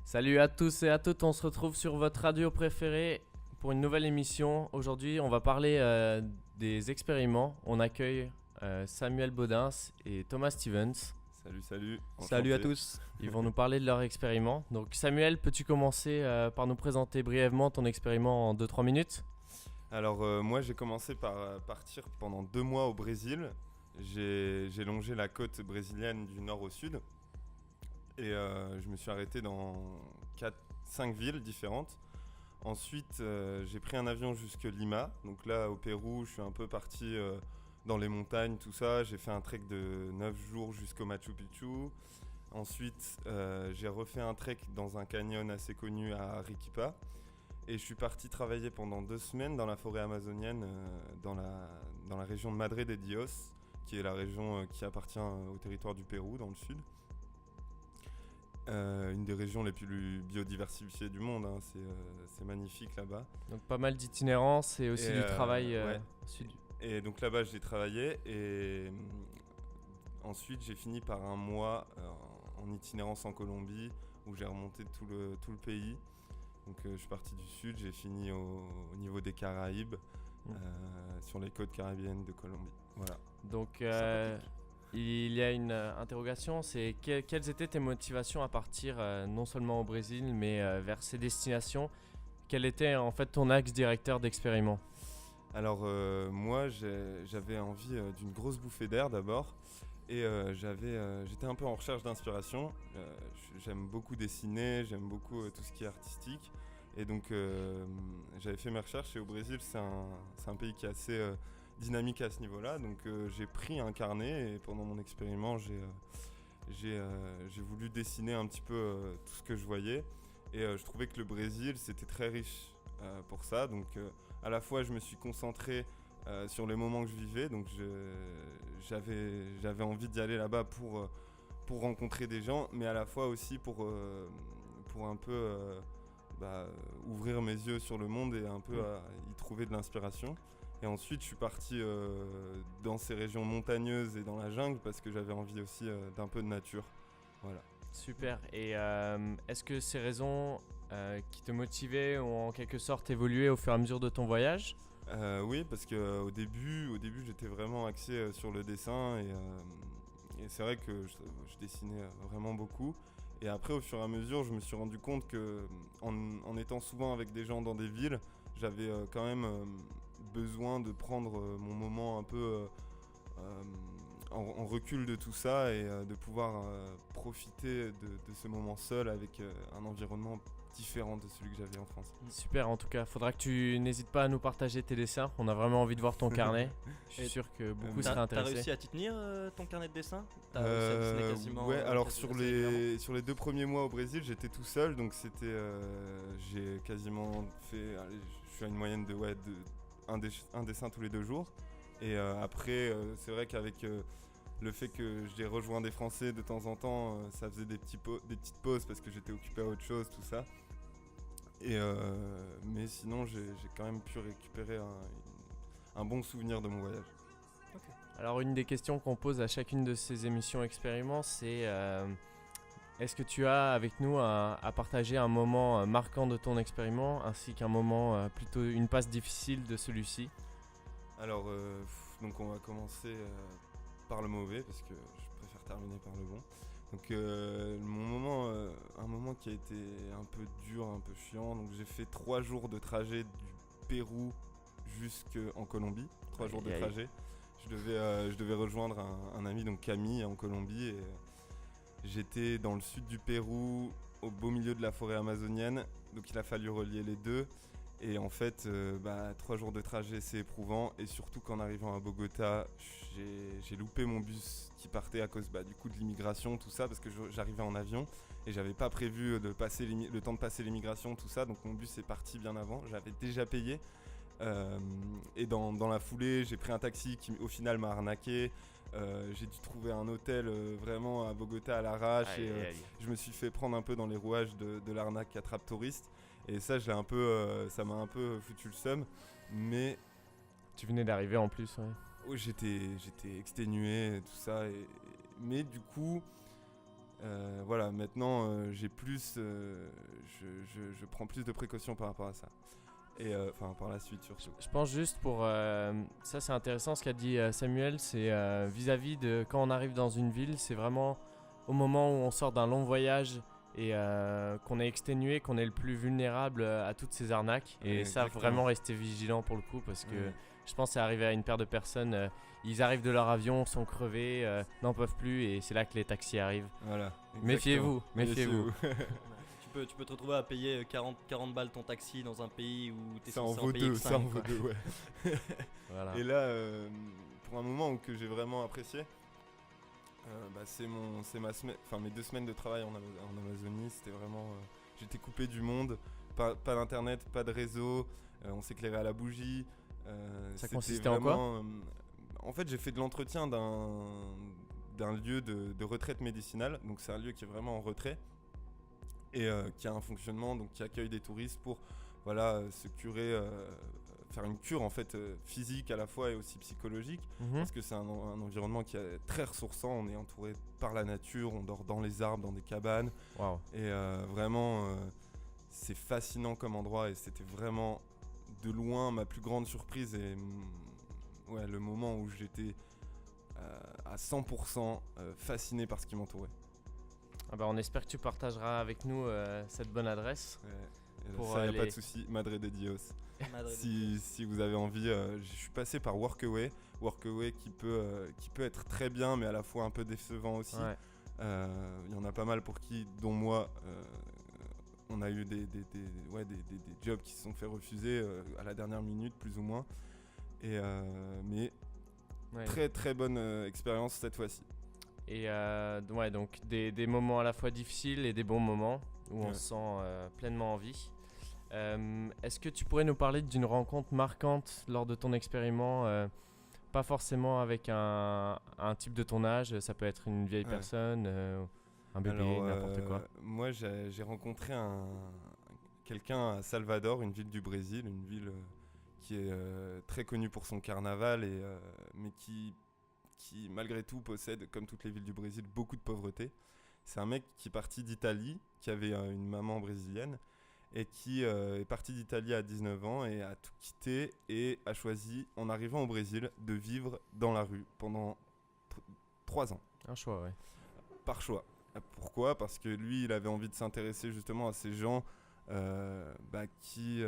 Salut à tous et à toutes, on se retrouve sur votre radio préférée pour une nouvelle émission. Aujourd'hui, on va parler des expériments. On accueille Samuel Baudins et Thomas Stevens. Salut, salut. Salut à Enchanté. tous. Ils vont nous parler de leur expériment. Donc Samuel, peux-tu commencer par nous présenter brièvement ton expériment en 2-3 minutes? Alors moi j'ai commencé par partir pendant 2 mois au Brésil. J'ai longé la côte brésilienne du nord au sud et je me suis arrêté dans 5 villes différentes. Ensuite j'ai pris un avion jusque Lima. Donc là au Pérou je suis un peu parti dans les montagnes, tout ça. J'ai fait un trek de 9 jours jusqu'au Machu Picchu. Ensuite j'ai refait un trek dans un canyon assez connu à Arequipa. Et je suis parti travailler pendant 2 semaines dans la forêt amazonienne, dans la région de Madre de Dios, qui est la région qui appartient au territoire du Pérou, dans le sud. Une des régions les plus biodiversifiées du monde, hein. C'est magnifique là-bas. Donc pas mal d'itinérance et aussi Et, du travail ouais. au sud. Et donc là-bas j'ai travaillé et ensuite j'ai fini par un mois en itinérance en Colombie, où j'ai remonté tout le pays. Donc je suis parti du sud, j'ai fini au niveau des Caraïbes, sur les côtes caribéennes de Colombie. Voilà. Donc Sympathique. il y a une interrogation, c'est quelles étaient tes motivations à partir non seulement au Brésil mais vers ces destinations? Quel était en fait ton axe directeur d'expériment? Alors moi j'avais envie d'une grosse bouffée d'air d'abord et j'étais un peu en recherche d'inspiration. J'aime beaucoup dessiner, j'aime beaucoup tout ce qui est artistique et donc j'avais fait mes recherches et au Brésil c'est un pays qui est assez dynamique à ce niveau-là. Donc j'ai pris un carnet et pendant mon expériment j'ai voulu dessiner un petit peu tout ce que je voyais et je trouvais que le Brésil c'était très riche pour ça. Donc à la fois je me suis concentré sur les moments que je vivais, donc j'avais envie d'y aller là-bas pour rencontrer des gens, mais à la fois aussi pour un peu ouvrir mes yeux sur le monde et un peu y trouver de l'inspiration. Et ensuite je suis parti dans ces régions montagneuses et dans la jungle parce que j'avais envie aussi d'un peu de nature. Voilà. Super. Et est-ce que ces raisons qui te motivaient ont en quelque sorte évolué au fur et à mesure de ton voyage? Oui, parce qu'au début j'étais vraiment axé sur le dessin et c'est vrai que je dessinais vraiment beaucoup. Et après, au fur et à mesure, je me suis rendu compte que en étant souvent avec des gens dans des villes, j'avais quand même besoin de prendre mon moment un peu en recul de tout ça et de pouvoir profiter de ce moment seul avec un environnement différent de celui que j'avais en France. Super, en tout cas, faudra que tu n'hésites pas à nous partager tes dessins. On a vraiment envie de voir ton carnet. Je suis Et sûr que beaucoup t'as- seraient T'as intéressés. réussi à t'y tenir ton carnet de dessin? T'as réussi à dessiner quasiment ouais, alors quasi- assez régulièrement sur les 2 premiers mois au Brésil, j'étais tout seul, donc c'était, j'ai quasiment fait, allez, je suis à une moyenne de un dessin tous les 2 jours. Et après, c'est vrai qu'avec le fait que j'ai rejoint des Français de temps en temps, ça faisait des petites pauses parce que j'étais occupé à autre chose, tout ça. Et mais sinon, j'ai quand même pu récupérer un bon souvenir de mon voyage. Alors, une des questions qu'on pose à chacune de ces émissions expériments, c'est est-ce que tu as avec nous à partager un moment marquant de ton expériment ainsi qu'un moment plutôt une passe difficile de celui-ci? Alors, donc on va commencer par le mauvais parce que je préfère terminer par le bon. Donc un moment qui a été un peu dur, un peu chiant. Donc j'ai fait 3 jours de trajet du Pérou jusqu'en Colombie. 3 jours de Aïe, aïe. trajet. Je devais rejoindre un ami, donc Camille, en Colombie. Et j'étais dans le sud du Pérou, au beau milieu de la forêt amazonienne. Donc il a fallu relier les deux. Et en fait, 3 jours de trajet, c'est éprouvant. Et surtout qu'en arrivant à Bogota, j'ai loupé mon bus qui partait à cause du coup de l'immigration, tout ça, parce que j'arrivais en avion et j'avais pas prévu de passer le temps de passer l'immigration, tout ça. Donc mon bus est parti bien avant. J'avais déjà payé. Et dans la foulée, j'ai pris un taxi qui au final m'a arnaqué. J'ai dû trouver un hôtel vraiment à Bogota à l'arrache. Aïe, Et aïe, aïe. je me suis fait prendre un peu dans les rouages de l'arnaque attrape touriste. Et ça, ça m'a un peu foutu le seum. Mais Tu venais d'arriver en plus, ouais. j'étais exténué, tout ça. Mais du coup, Voilà, maintenant j'ai plus, je prends plus de précautions par rapport à ça. Et par la suite surtout. Je pense juste pour ça, c'est intéressant ce qu'a dit Samuel, c'est vis-à-vis de quand on arrive dans une ville, c'est vraiment au moment où on sort d'un long voyage et qu'on est exténué, qu'on est le plus vulnérable à toutes ces arnaques. Et ça, Exactement. vraiment rester vigilant pour le coup, parce que Ouais. je pense que c'est arrivé à une paire de personnes, ils arrivent de leur avion, sont crevés, n'en peuvent plus, et c'est là que les taxis arrivent. Voilà. Méfiez-vous, exactement. méfiez-vous. Tu peux te retrouver à payer 40 balles ton taxi dans un pays où t'es Ça en censé vaut en payer deux, que ça en 5. vaut deux, ouais. Voilà. Et là, pour un moment que j'ai vraiment apprécié, c'est mes 2 semaines de travail en Amazonie. C'était vraiment, j'étais coupé du monde, pas d'internet, pas de réseau, on s'éclairait à la bougie. Ça C'était consistait en quoi vraiment, en fait, j'ai fait de l'entretien d'un lieu de retraite médicinale. Donc c'est un lieu qui est vraiment en retrait et qui a un fonctionnement, donc qui accueille des touristes pour se curer, faire une cure en fait physique à la fois et aussi psychologique, Mhm. parce que c'est un environnement qui est très ressourçant. On est entouré par la nature, on dort dans les arbres, dans des cabanes, Waouh. et vraiment c'est fascinant comme endroit, et c'était vraiment de loin ma plus grande surprise et le moment où j'étais à 100% fasciné par ce qui m'entourait. Ah bah, on espère que tu partageras avec nous cette bonne adresse. Pour Ça, y a pas aller- de souci, Madre de Dios. Madrid. Si vous avez envie, je suis passé par Workaway qui peut être très bien, mais à la fois un peu décevant aussi. Ouais. Il y en a pas mal pour qui, dont moi, on a eu des jobs qui se sont fait refuser à la dernière minute, plus ou moins. Mais Ouais. très très bonne expérience cette fois-ci. Et donc des moments à la fois difficiles et des bons moments où on Ouais. se sent pleinement en vie. Est-ce que tu pourrais nous parler d'une rencontre marquante lors de ton expériment, pas forcément avec un type de ton âge, ça peut être une vieille Ouais. personne, un bébé, Alors, n'importe quoi. Moi, j'ai rencontré quelqu'un à Salvador, une ville du Brésil, une ville qui est très connue pour son carnaval, mais qui malgré tout possède, comme toutes les villes du Brésil, beaucoup de pauvreté. C'est un mec qui est parti d'Italie, qui avait une maman brésilienne, et qui est parti d'Italie à 19 ans et a tout quitté et a choisi, en arrivant au Brésil, de vivre dans la rue pendant 3 ans. Un choix, ouais. Par choix. Pourquoi ? Parce que lui, il avait envie de s'intéresser justement à ces gens qui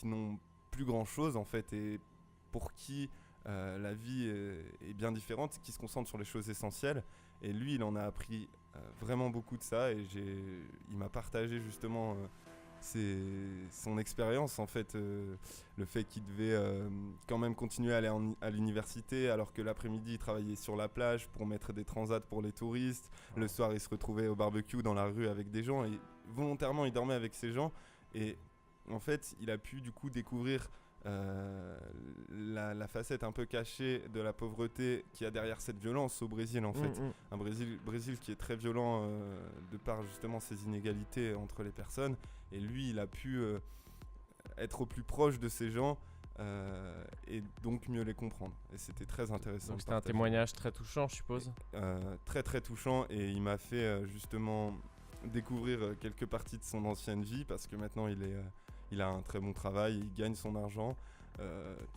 n'ont plus grand-chose en fait, et pour qui la vie est bien différente, qui se concentre sur les choses essentielles. Et lui, il en a appris vraiment beaucoup de ça, et il m'a partagé justement son expérience en fait, le fait qu'il devait quand même continuer à aller à l'université alors que l'après-midi il travaillait sur la plage pour mettre des transats pour les touristes. Le soir il se retrouvait au barbecue dans la rue avec des gens, et volontairement il dormait avec ces gens, et en fait il a pu du coup découvrir la facette un peu cachée de la pauvreté qu'il y a derrière cette violence au Brésil en fait. Un Brésil qui est très violent de par justement ces inégalités entre les personnes, et lui il a pu être au plus proche de ces gens et donc mieux les comprendre, et c'était très intéressant. Donc de c'était un partager. témoignage très touchant, je suppose. Très très touchant, et il m'a fait justement découvrir quelques parties de son ancienne vie, parce que maintenant il a un très bon travail, il gagne son argent,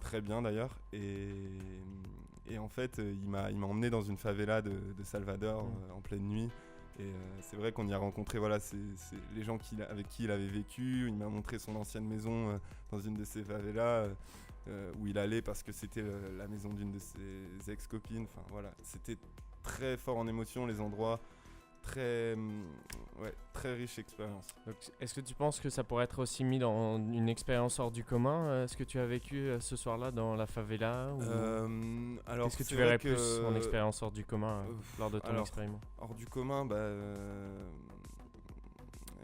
très bien d'ailleurs, et en fait il m'a emmené dans une favela de Salvador en pleine nuit, et c'est vrai qu'on y a rencontré c'est les gens avec qui il avait vécu. Il m'a montré son ancienne maison dans une de ces favelas où il allait parce que c'était la maison d'une de ses ex-copines. Enfin voilà, c'était très fort en émotion, les endroits. Très riche expérience. Donc, est-ce que tu penses que ça pourrait être aussi mis dans une expérience hors du commun, ce que tu as vécu ce soir-là dans la favela ou... Alors, Qu'est-ce que c'est tu vrai verrais plus en expérience hors du commun lors de ton alors, expériment? Hors du commun,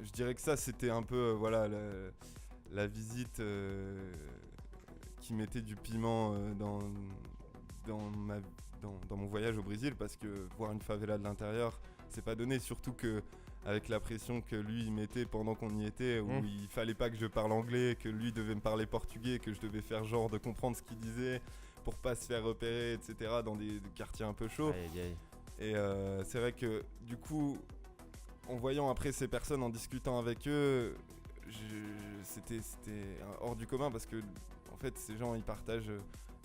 je dirais que ça c'était un peu la visite qui mettait du piment dans mon voyage au Brésil, parce que voir une favela de l'intérieur, c'est pas donné, surtout que avec la pression que lui il mettait pendant qu'on y était, où il fallait pas que je parle anglais, que lui devait me parler portugais, que je devais faire genre de comprendre ce qu'il disait pour pas se faire repérer, etc., dans des quartiers un peu chauds. Aïe, aïe, aïe. Et c'est vrai que du coup en voyant après ces personnes, en discutant avec eux, c'était hors du commun parce que en fait ces gens ils partagent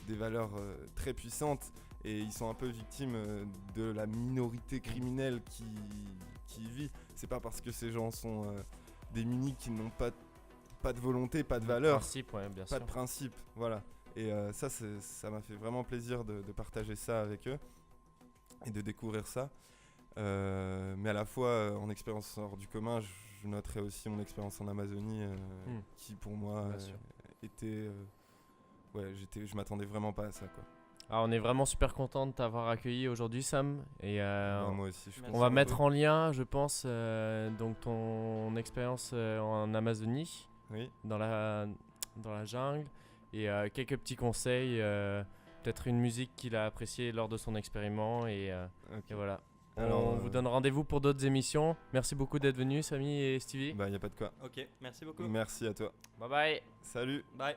des valeurs très puissantes et ils sont un peu victimes de la minorité criminelle qui y vit. C'est pas parce que ces gens sont démunis qu'ils n'ont pas de volonté, pas de valeur, Principe, ouais, bien pas sûr. de principe, voilà. Et ça m'a fait vraiment plaisir de partager ça avec eux et de découvrir ça. Mais à la fois, en expérience hors du commun, je noterai aussi mon expérience en Amazonie, qui pour moi Bien sûr. était... je m'attendais vraiment pas à ça, quoi. Alors, on est vraiment super content de t'avoir accueilli aujourd'hui, Sam. Et Ben, moi aussi, je suis Merci. on va content. mettre en lien, je pense, donc ton expérience en Amazonie, Oui, dans la jungle, et quelques petits conseils, peut-être une musique qu'il a appréciée lors de son expériment, et ok. voilà. Alors, On vous donne rendez-vous pour d'autres émissions. Merci beaucoup d'être venus, Samy et Stevie. Bah, y a pas de quoi. Ok, merci beaucoup. Merci à toi. Bye bye. Salut. Bye.